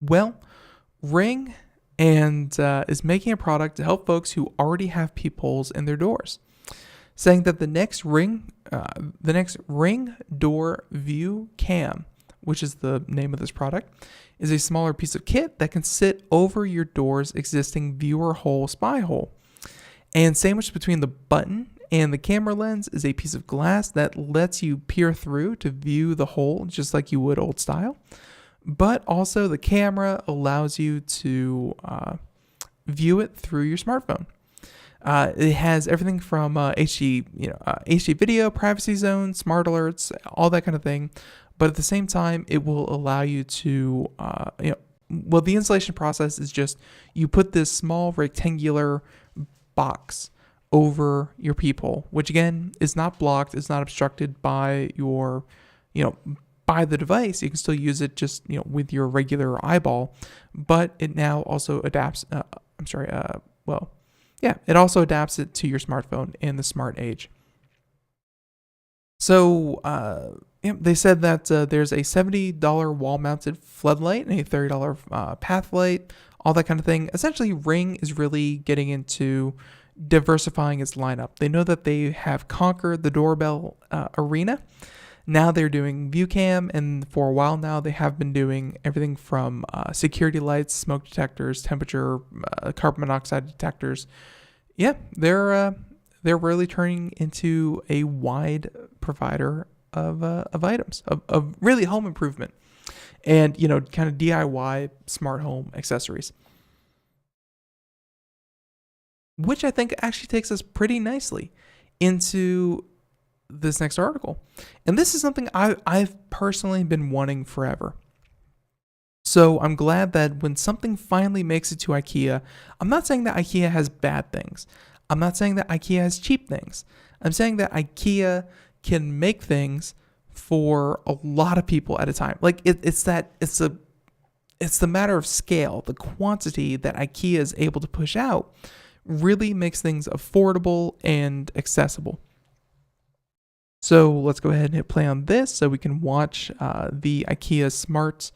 Well, Ring is making a product to help folks who already have peepholes in their doors, saying that the next Ring Door View Cam, which is the name of this product, is a smaller piece of kit that can sit over your door's existing viewer hole spy hole. And sandwiched between the button and the camera lens is a piece of glass that lets you peer through to view the hole just like you would old style. But also the camera allows you to view it through your smartphone. It has everything from HD video, privacy zone, smart alerts, all that kind of thing. But at the same time, it will allow you to, the installation process is just you put this small rectangular box over your peephole, which again is not blocked, is not obstructed by your, by the device. You can still use it just, with your regular eyeball, but it now also adapts, it also adapts it to your smartphone in the smart age. So, they said that there's a $70 wall-mounted floodlight and a $30 path light, all that kind of thing. Essentially, Ring is really getting into diversifying its lineup. They know that they have conquered the doorbell arena. Now they're doing view cam, and for a while now they have been doing everything from security lights, smoke detectors, temperature, carbon monoxide detectors. Yeah, they're really turning into a wide provider of items, of really home improvement and, kind of DIY smart home accessories. Which I think actually takes us pretty nicely into this next article. And this is something I've personally been wanting forever. So I'm glad that when something finally makes it to IKEA, I'm not saying that IKEA has bad things. I'm not saying that IKEA has cheap things. I'm saying that IKEA can make things for a lot of people at a time. Like it's the matter of scale. The quantity that IKEA is able to push out really makes things affordable and accessible. So let's go ahead and hit play on this so we can watch the IKEA smart,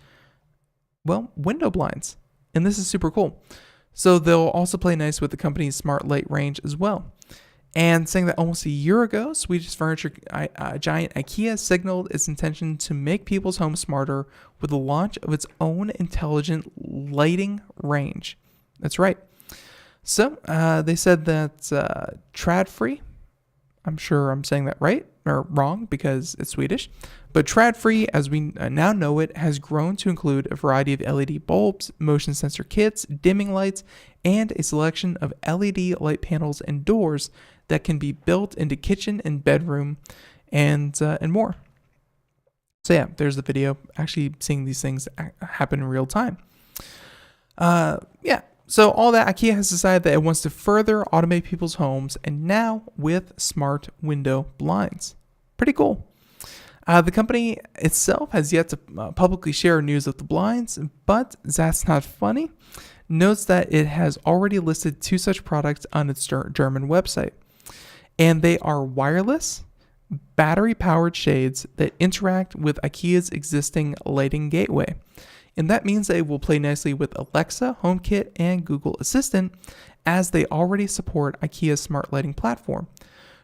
window blinds. And this is super cool. So they'll also play nice with the company's smart light range as well. And saying that almost a year ago, Swedish furniture giant IKEA signaled its intention to make people's homes smarter with the launch of its own intelligent lighting range. That's right. So they said that trad-free, I'm sure I'm saying that right or wrong because it's Swedish, but trad-free, as we now know it, has grown to include a variety of LED bulbs, motion sensor kits, dimming lights, and a selection of LED light panels and doors that can be built into kitchen and bedroom and more. So yeah, there's the video, actually seeing these things happen in real time. So all that, IKEA has decided that it wants to further automate people's homes, and now with smart window blinds. Pretty cool. The company itself has yet to publicly share news of the blinds, but that's not funny. Notes that it has already listed 2 such products on its German website. And they are wireless, battery-powered shades that interact with IKEA's existing lighting gateway. And that means they will play nicely with Alexa, HomeKit, and Google Assistant, as they already support IKEA's smart lighting platform.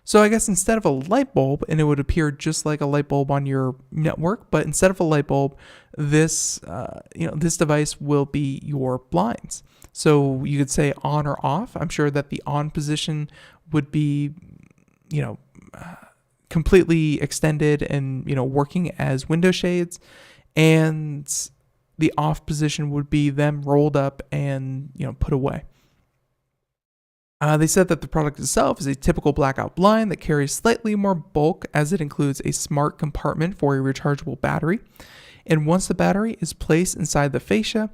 So I guess instead of a light bulb, and it would appear just like a light bulb on your network, but instead of a light bulb, this device will be your blinds. So you could say on or off. I'm sure that the on position would be, completely extended and, working as window shades, and the off position would be them rolled up and, put away. They said that the product itself is a typical blackout blind that carries slightly more bulk, as it includes a smart compartment for a rechargeable battery. And once the battery is placed inside the fascia,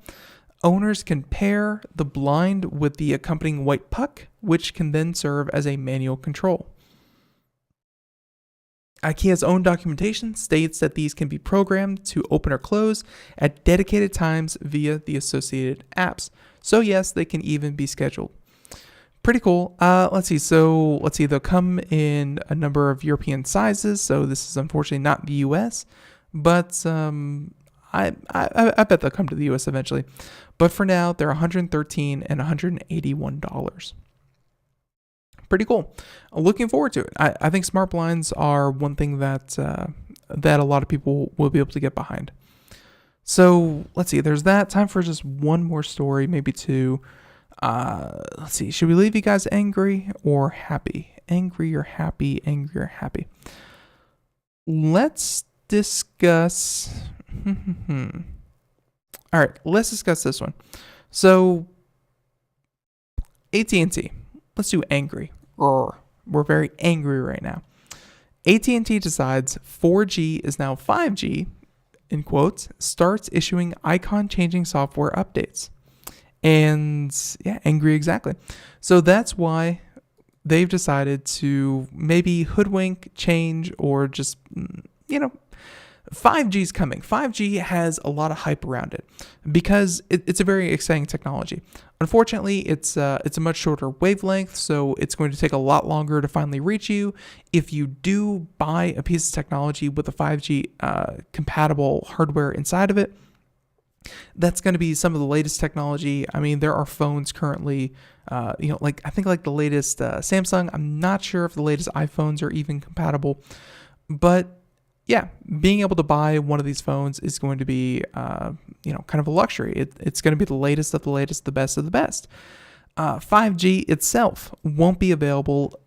owners can pair the blind with the accompanying white puck, which can then serve as a manual control. IKEA's own documentation states that these can be programmed to open or close at dedicated times via the associated apps. So yes, they can even be scheduled. Pretty cool. Let's see. They'll come in a number of European sizes. So this is unfortunately not the US, but I bet they'll come to the US eventually. But for now, they're $113 and $181. Pretty cool. Looking forward to it. I think smart blinds are one thing that a lot of people will be able to get behind. So let's see. There's that. Time for just one more story, maybe 2. Let's see. Should we leave you guys angry or happy? Angry or happy? Angry or happy? Let's discuss. All right, let's discuss this one. So, AT&T. Let's do angry. We're very angry right now. AT&T decides 4G is now 5G, in quotes, starts issuing icon-changing software updates. And yeah, angry exactly. So that's why they've decided to maybe hoodwink, change, or just, 5G is coming. 5G has a lot of hype around it because it's a very exciting technology. Unfortunately, it's a much shorter wavelength, so it's going to take a lot longer to finally reach you. If you do buy a piece of technology with a 5G compatible hardware inside of it, that's going to be some of the latest technology. I mean, there are phones currently, I think the latest Samsung. I'm not sure if the latest iPhones are even compatible, but yeah, being able to buy one of these phones is going to be, kind of a luxury. It's going to be the latest of the latest, the best of the best. 5G itself won't be available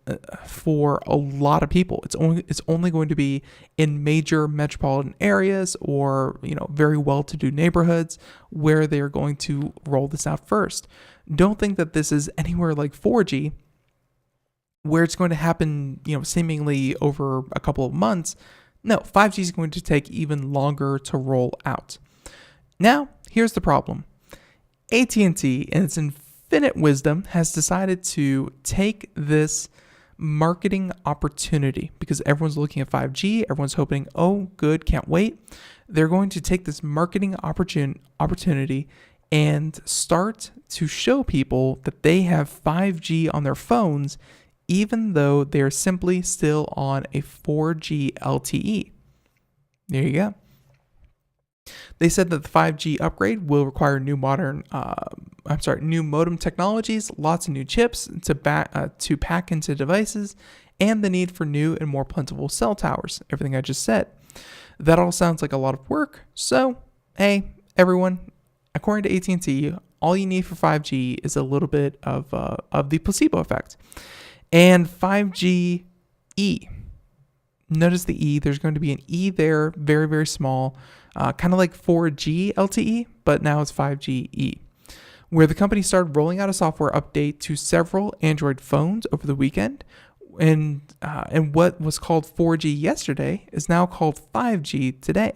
for a lot of people. It's only going to be in major metropolitan areas or very well-to-do neighborhoods where they're going to roll this out first. Don't think that this is anywhere like 4G, where it's going to happen, seemingly over a couple of months. No, 5G is going to take even longer to roll out. Now, here's the problem. AT&T, in its infinite wisdom, has decided to take this marketing opportunity because everyone's looking at 5G. Everyone's hoping, oh, good, can't wait. They're going to take this marketing opportunity and start to show people that they have 5G on their phones, even though they're simply still on a 4G LTE. There you go. They said that the 5G upgrade will require new modem technologies, lots of new chips to pack into devices, and the need for new and more plentiful cell towers. Everything I just said. That all sounds like a lot of work. So, hey, everyone, according to AT&T, all you need for 5G is a little bit of the placebo effect. And 5G E. Notice the E. There's going to be an E there, very, very small, kind of like 4G LTE, but now it's 5G E, where the company started rolling out a software update to several Android phones over the weekend. And what was called 4G yesterday is now called 5G today.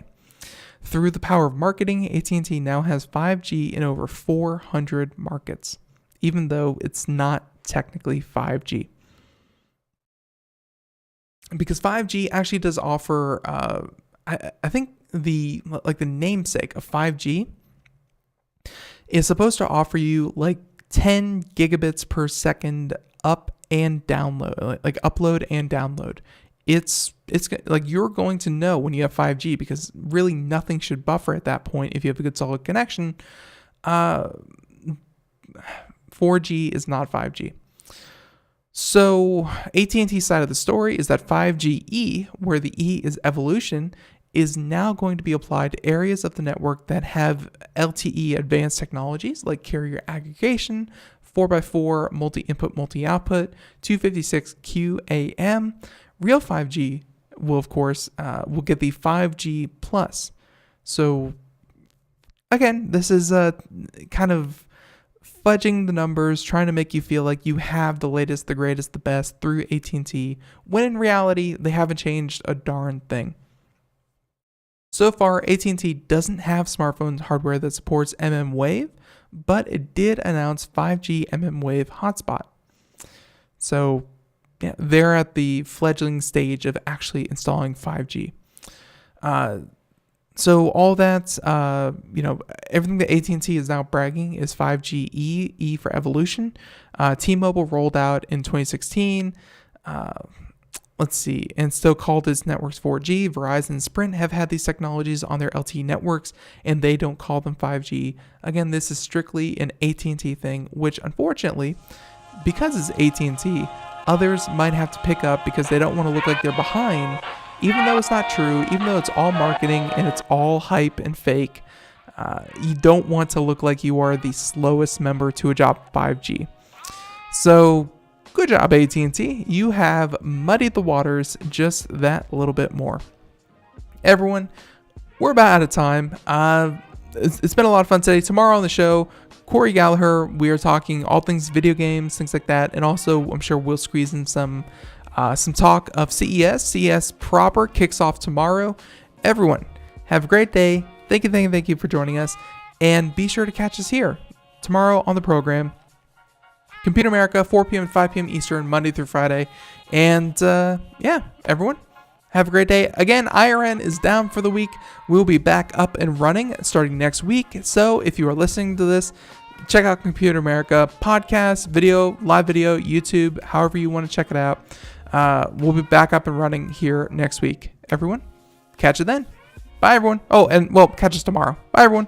Through the power of marketing, AT&T now has 5G in over 400 markets, even though it's not technically 5G. Because 5G actually does offer, I think the namesake of 5G is supposed to offer you like 10 gigabits per second up and download, like upload and download. It's like you're going to know when you have 5G because really nothing should buffer at that point if you have a good solid connection. 4G is not 5G. So AT&T's side of the story is that 5G-E, where the E is evolution, is now going to be applied to areas of the network that have LTE advanced technologies like carrier aggregation, 4x4 multi-input, multi-output, 256 QAM. Real 5G will, of course, will get the 5G plus. So again, this is kind of fudging the numbers, trying to make you feel like you have the latest, the greatest, the best through AT&T, when in reality, they haven't changed a darn thing. So far, AT&T doesn't have smartphone hardware that supports mmWave, but it did announce 5G mmWave hotspot. So yeah, they're at the fledgling stage of actually installing 5G. So all that, everything that AT&T is now bragging is 5G E for evolution. T-Mobile rolled out in 2016. And still called its networks 4G. Verizon and Sprint have had these technologies on their LTE networks, and they don't call them 5G. Again, this is strictly an AT&T thing, which unfortunately, because it's AT&T, others might have to pick up because they don't want to look like they're behind. Even though it's not true, even though it's all marketing and it's all hype and fake, You don't want to look like you are the slowest member to adopt 5G. So good job, AT&T. You have muddied the waters just that little bit more. Everyone, we're about out of time. It's been a lot of fun today. Tomorrow on the show, Corey Gallagher, we are talking all things video games, things like that. And also, I'm sure we'll squeeze in some talk of CES. CES proper kicks off tomorrow. Everyone, have a great day. Thank you for joining us. And be sure to catch us here tomorrow on the program. Computer America, 4 p.m. and 5 p.m. Eastern, Monday through Friday. And everyone, have a great day. Again, IRN is down for the week. We'll be back up and running starting next week. So if you are listening to this, check out Computer America podcast, video, live video, YouTube, however you want to check it out. We'll be back up and running here next week. Everyone, catch you then. Bye, everyone. Oh, and catch us tomorrow. Bye, everyone.